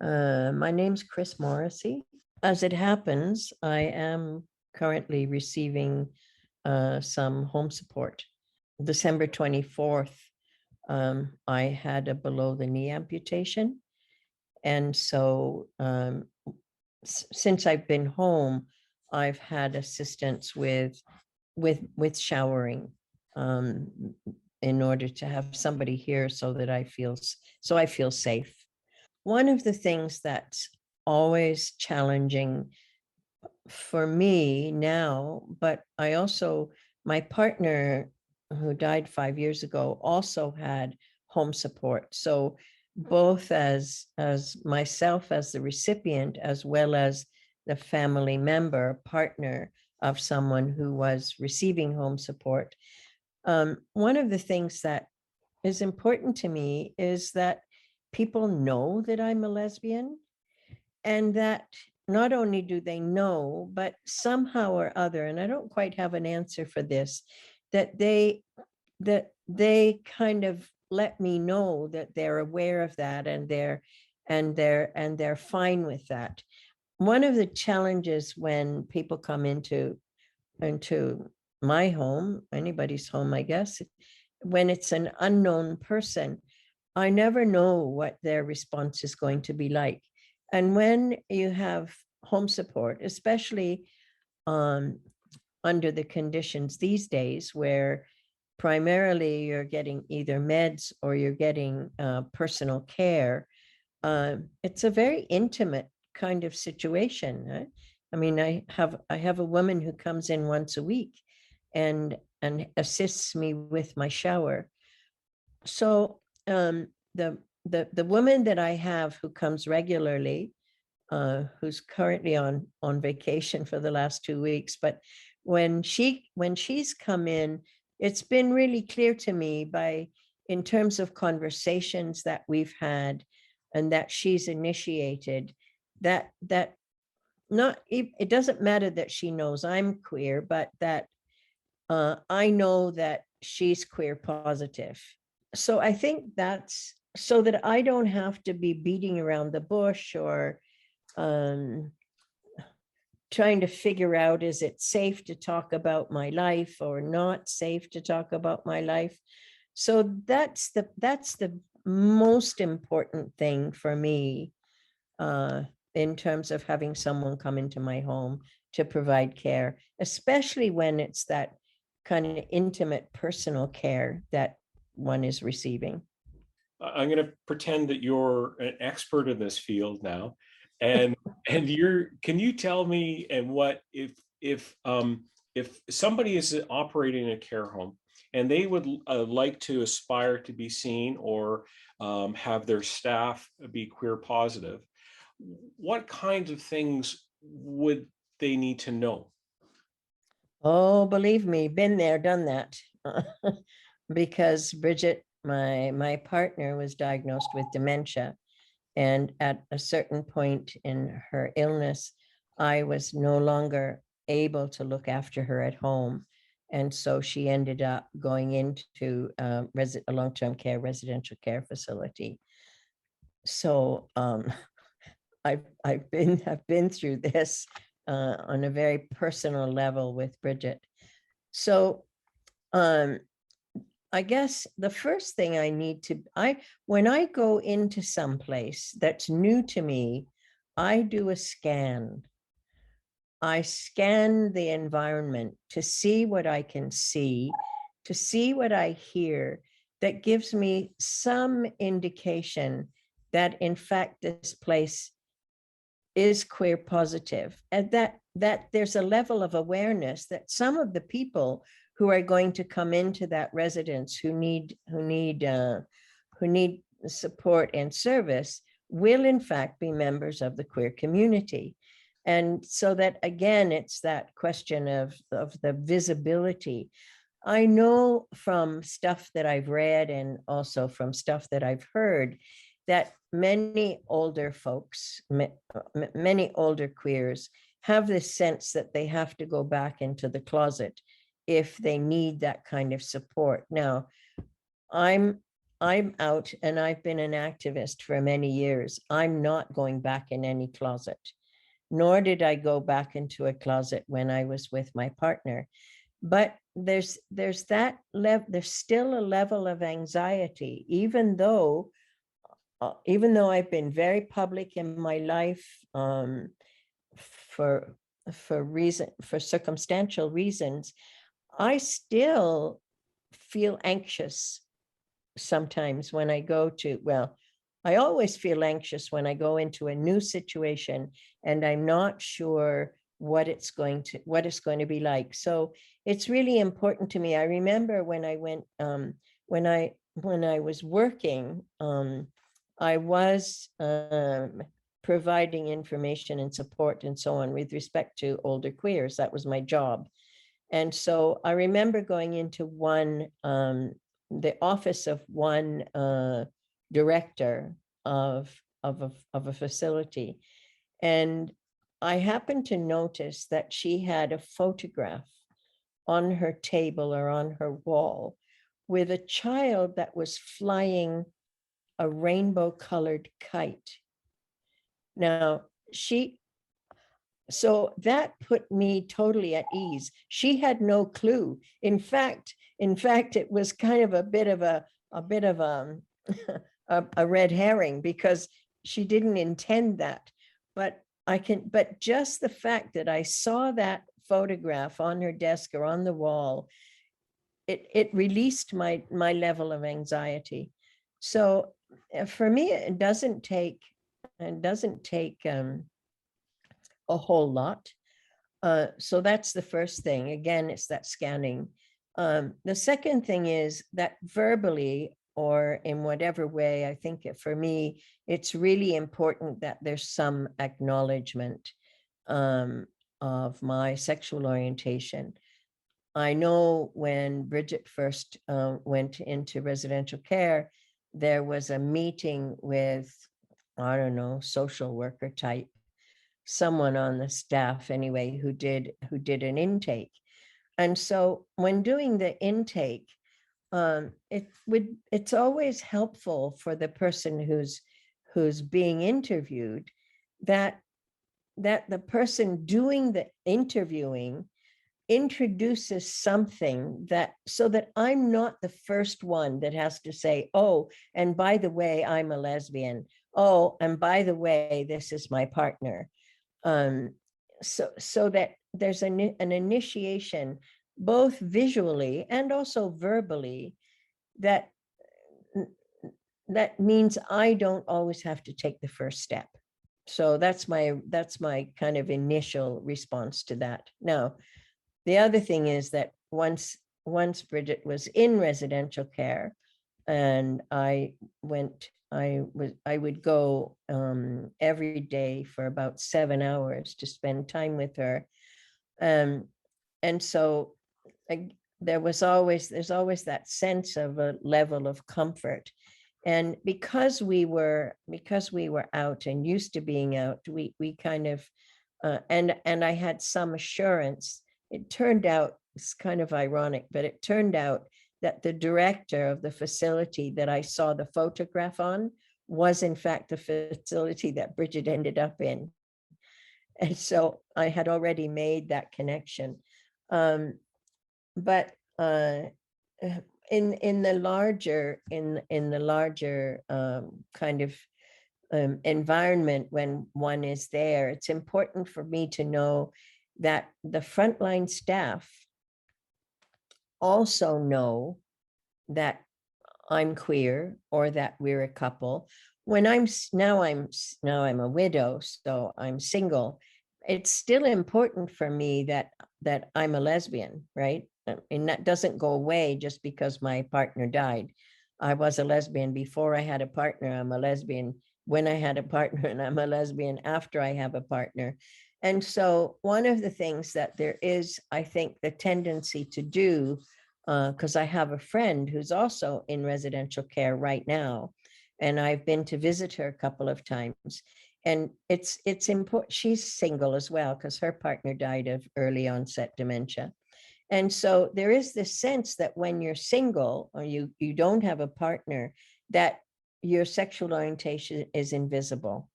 My name's Chris Morrissey. As it happens, I am currently receiving some home support. December 24th, I had a below the knee amputation. And so since I've been home, I've had assistance with showering in order to have somebody here so that I feel safe. One of the things that's always challenging for me now, but I also, my partner who died 5 years ago also had home support. So both as myself as the recipient, as well as the family member, partner of someone who was receiving home support. One of the things that is important to me is that people know that I'm a lesbian, and that not only do they know, but somehow or other, and I don't quite have an answer for this, that they kind of let me know that they're aware of that, and they're fine with that. One of the challenges when people come into my home, anybody's home, I guess, when it's an unknown person, I never know what their response is going to be like. And when you have home support, especially under the conditions these days, where primarily you're getting either meds or you're getting personal care, it's a very intimate kind of situation. Right? I mean, I have a woman who comes in once a week and assists me with my shower. So the woman that I have who comes regularly, who's currently on vacation for the last 2 weeks, but when she's come in, it's been really clear to me in terms of conversations that we've had and that she's initiated, that not, it doesn't matter that she knows I'm queer, but that I know that she's queer positive. So I think that's so that I don't have to be beating around the bush or trying to figure out, is it safe to talk about my life or not safe to talk about my life? So that's the most important thing for me in terms of having someone come into my home to provide care, especially when it's that kind of intimate personal care that one is receiving. I'm going to pretend that you're an expert in this field now, and can you tell me, and what if somebody is operating a care home and they would like to aspire to be seen or have their staff be queer positive, what kinds of things would they need to know? Oh, believe me, been there, done that. Because Bridget, my partner, was diagnosed with dementia. And at a certain point in her illness, I was no longer able to look after her at home. And so she ended up going into a long-term care, residential care facility. So I've been through this on a very personal level with Bridget. So I guess the first thing I need to, when I go into some place that's new to me, I do a scan. I scan the environment to see what I can see, to see what I hear, that gives me some indication that in fact this place is queer positive, and that there's a level of awareness that some of the people who are going to come into that residence who need support and service will in fact be members of the queer community. And so that, again, it's that question of the visibility. I know from stuff that I've read and also from stuff that I've heard that many older folks, many older queers have this sense that they have to go back into the closet if they need that kind of support. Now, I'm I'm out and I've been an activist for many years. I'm not going back in any closet, nor did I go back into a closet when I was with my partner. But there's that level, there's still a level of anxiety, even though I've been very public in my life, for for circumstantial reasons, I still feel anxious sometimes when I go to, well, I always feel anxious when I go into a new situation and I'm not sure what it's going to be like. So it's really important to me. I remember when I went, when I was working, I was providing information and support and so on with respect to older queers. That was my job. And so I remember going into the office of one director of a facility. And I happened to notice that she had a photograph on her table or on her wall with a child that was flying a rainbow colored kite. Now, so that put me totally at ease. She had no clue. In fact, it was kind of a bit of a red herring, because she didn't intend that. But just the fact that I saw that photograph on her desk or on the wall, it released my level of anxiety. So for me, it doesn't take a whole lot. So that's the first thing. Again, it's that scanning. The second thing is that verbally, or in whatever way, I think for me, it's really important that there's some acknowledgement of my sexual orientation. I know when Bridget first went into residential care, there was a meeting with, I don't know, social worker type, someone on the staff anyway, who did an intake. And so when doing the intake, it's always helpful for the person who's being interviewed that the person doing the interviewing introduces something that, so that I'm not the first one that has to say, oh, and by the way, I'm a lesbian. Oh, and by the way, this is my partner. So that there's an initiation, both visually and also verbally, that means I don't always have to take the first step. So that's my kind of initial response to that. Now, the other thing is that once Bridget was in residential care, and I would go every day for about 7 hours to spend time with her. And so there's always that sense of a level of comfort. And because we were out and used to being out, we kind of, and I had some assurance. It turned out, it's kind of ironic, but it turned out that the director of the facility that I saw the photograph on was in fact the facility that Bridget ended up in. And so I had already made that connection. But in the larger kind of environment, when one is there, it's important for me to know that the frontline staff also know that I'm queer or that we're a couple. When I'm a widow, so I'm single. It's still important for me that I'm a lesbian, right? And that doesn't go away just because my partner died. I was a lesbian before I had a partner. I'm a lesbian when I had a partner, and I'm a lesbian after I have a partner. And so one of the things that there is, I think, the tendency to do, because I have a friend who's also in residential care right now, and I've been to visit her a couple of times. And it's important. She's single as well because her partner died of early onset dementia. And so there is this sense that when you're single or you don't have a partner, that your sexual orientation is invisible.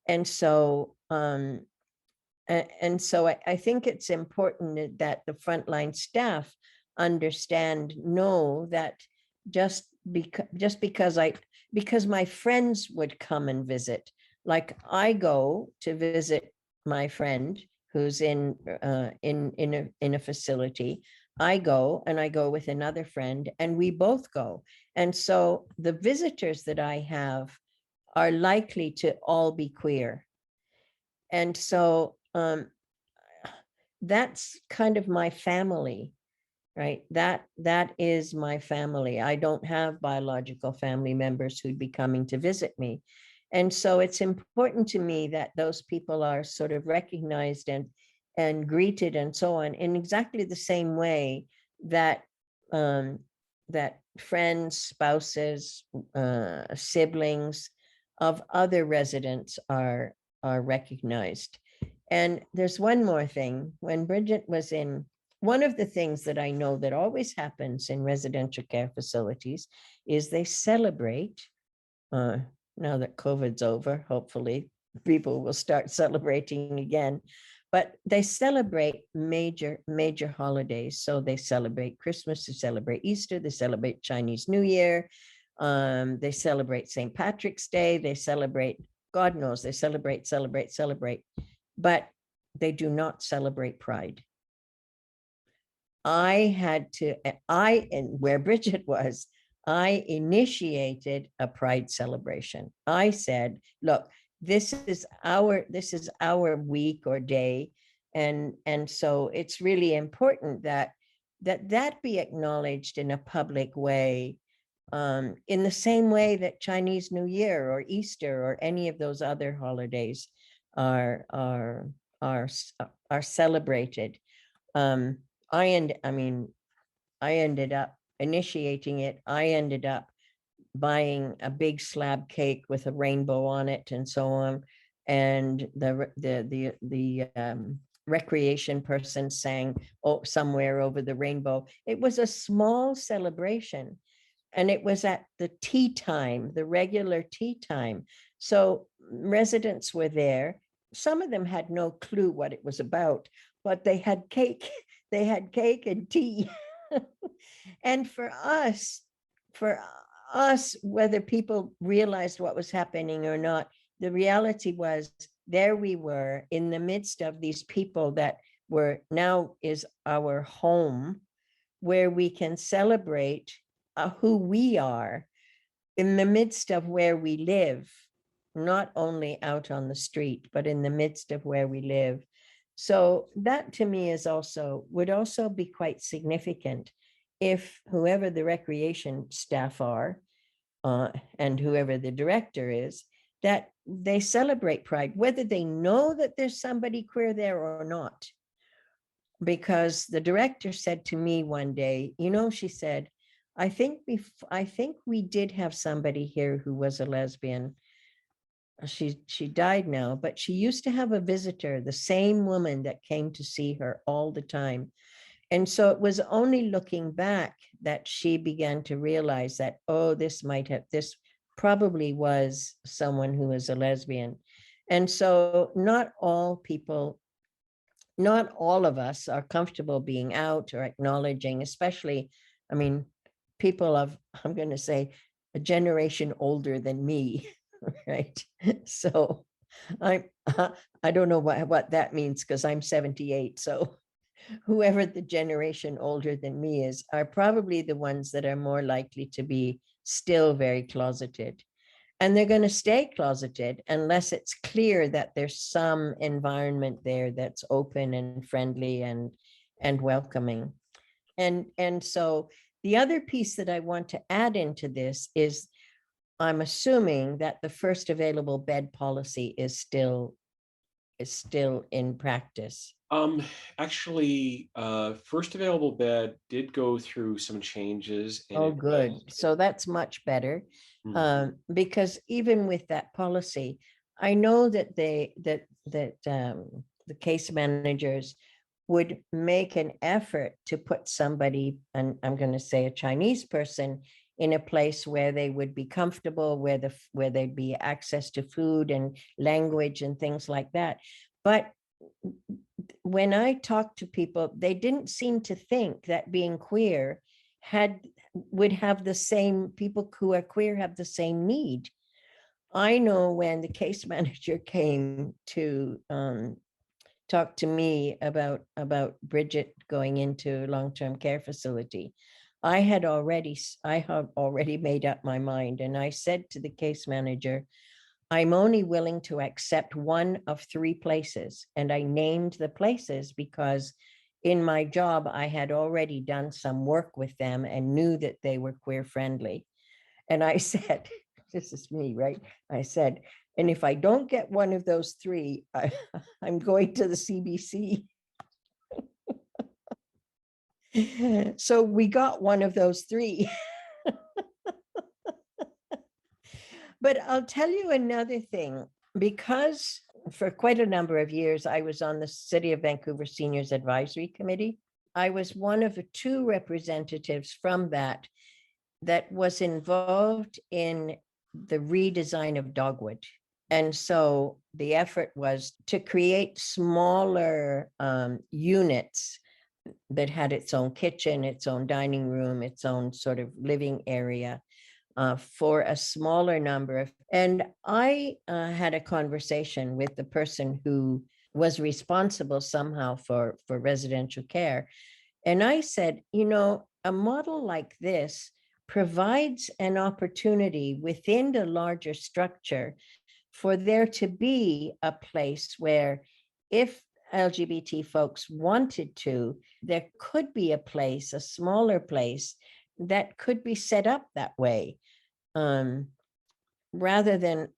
And so I think it's important that the frontline staff know that just because my friends would come and visit, like I go to visit my friend who's in a facility. I go with another friend and we both go. And so the visitors that I have are likely to all be queer. And so that's kind of my family, right? That is my family. I don't have biological family members who'd be coming to visit me. And so it's important to me that those people are sort of recognized and greeted and so on in exactly the same way that that friends, spouses, siblings of other residents are recognized. And there's one more thing. When Bridget was in, one of the things that I know that always happens in residential care facilities is they celebrate, now that COVID's over, hopefully people will start celebrating again, but they celebrate major holidays. So they celebrate Christmas, they celebrate Easter, they celebrate Chinese New Year, they celebrate St. Patrick's Day, they celebrate, God knows, they celebrate, but they do not celebrate Pride. And where Bridget was, I initiated a Pride celebration. I said, look, this is our week or day. And so it's really important that be acknowledged in a public way, in the same way that Chinese New Year or Easter or any of those other holidays are celebrated. I ended up initiating it. I ended up buying a big slab cake with a rainbow on it and so on. And the recreation person sang, oh, somewhere over the rainbow. It was a small celebration. And it was at the tea time, the regular tea time. So residents were there. Some of them had no clue what it was about, but they had cake. They had cake and tea. And for us, whether people realized what was happening or not, the reality was there we were in the midst of these people that were now is our home, where we can celebrate who we are in the midst of where we live, not only out on the street, but in the midst of where we live. So that to me would also be quite significant if whoever the recreation staff are, and whoever the director is, that they celebrate Pride, whether they know that there's somebody queer there or not. Because the director said to me one day, she said, I think we did have somebody here who was a lesbian. She died now, but she used to have a visitor, the same woman that came to see her all the time. And so it was only looking back that she began to realize that, oh, this probably was someone who was a lesbian. And so not all of us are comfortable being out or acknowledging, especially, people of, I'm going to say, a generation older than me, right? So I don't know what that means, because I'm 78. So whoever the generation older than me is are probably the ones that are more likely to be still very closeted. And they're going to stay closeted unless it's clear that there's some environment there that's open and friendly and welcoming. And so the other piece that I want to add into this is, I'm assuming that the first available bed policy is still in practice. Actually, first available bed did go through some changes. And oh, good. So that's much better. Because even with that policy, I know that the case managers would make an effort to put somebody, and I'm going to say a Chinese person, in a place where they would be comfortable, where there'd be access to food and language and things like that. But when I talked to people, they didn't seem to think that being queer would have the same, people who are queer have the same need. I know when the case manager came to talk to me about Bridget going into a long-term care facility, I had already made up my mind, and I said to the case manager, I'm only willing to accept one of 3 places. And I named the places because in my job, I had already done some work with them and knew that they were queer friendly. And I said, this is me, right? I said, and if I don't get one of those 3, I'm going to the CBC. So we got one of those 3. But I'll tell you another thing, because for quite a number of years, I was on the City of Vancouver Seniors Advisory Committee. I was one of the 2 representatives from that was involved in the redesign of Dogwood. And so the effort was to create smaller units that had its own kitchen, its own dining room, its own sort of living area for a smaller number. And I had a conversation with the person who was responsible somehow for residential care. And I said, you know, a model like this provides an opportunity within the larger structure for there to be a place where, if LGBT folks wanted to, there could be a place, a smaller place that could be set up that way. Rather than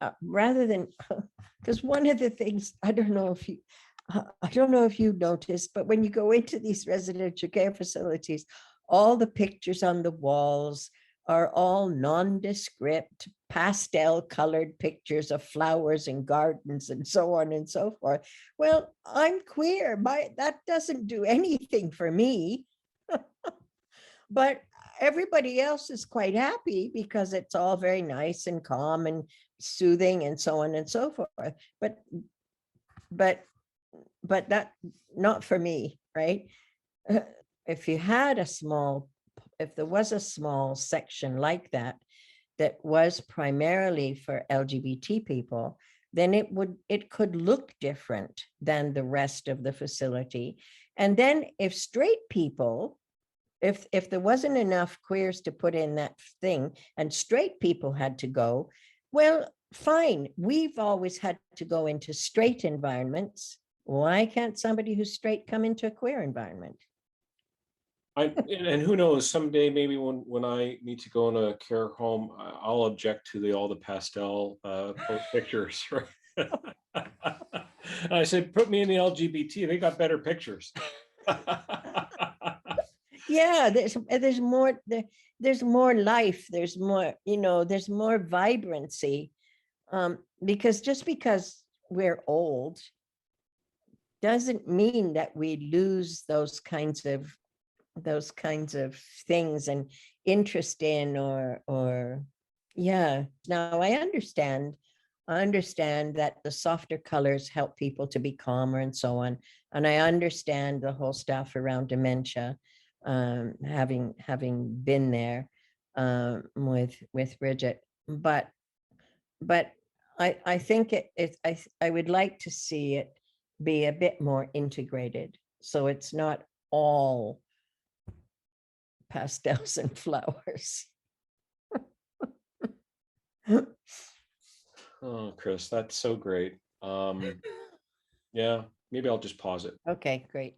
because one of the things, I don't know if you noticed, but when you go into these residential care facilities, all the pictures on the walls are all nondescript, pastel colored pictures of flowers and gardens and so on and so forth. Well, I'm queer, that doesn't do anything for me. But everybody else is quite happy because it's all very nice and calm and soothing and so on and so forth. But that, not for me, right? If there was a small section like that was primarily for LGBT people, then it could look different than the rest of the facility. And then if straight people, if there wasn't enough queers to put in that thing and straight people had to go, well, fine. We've always had to go into straight environments. Why can't somebody who's straight come into a queer environment? And who knows, someday maybe when I need to go in a care home, I'll object to all the pastel pictures. Right? I said, put me in the LGBT. They got better pictures. Yeah, there's more life. There's more, there's more vibrancy. Because just because we're old doesn't mean that we lose those kinds of things and interest in or yeah. Now I understand that the softer colors help people to be calmer and so on, and I understand the whole stuff around dementia, having been there with Bridget, but I think I would like to see it be a bit more integrated, so it's not all pastels and flowers. Oh, Chris, that's so great. Yeah, maybe I'll just pause it. Okay, great.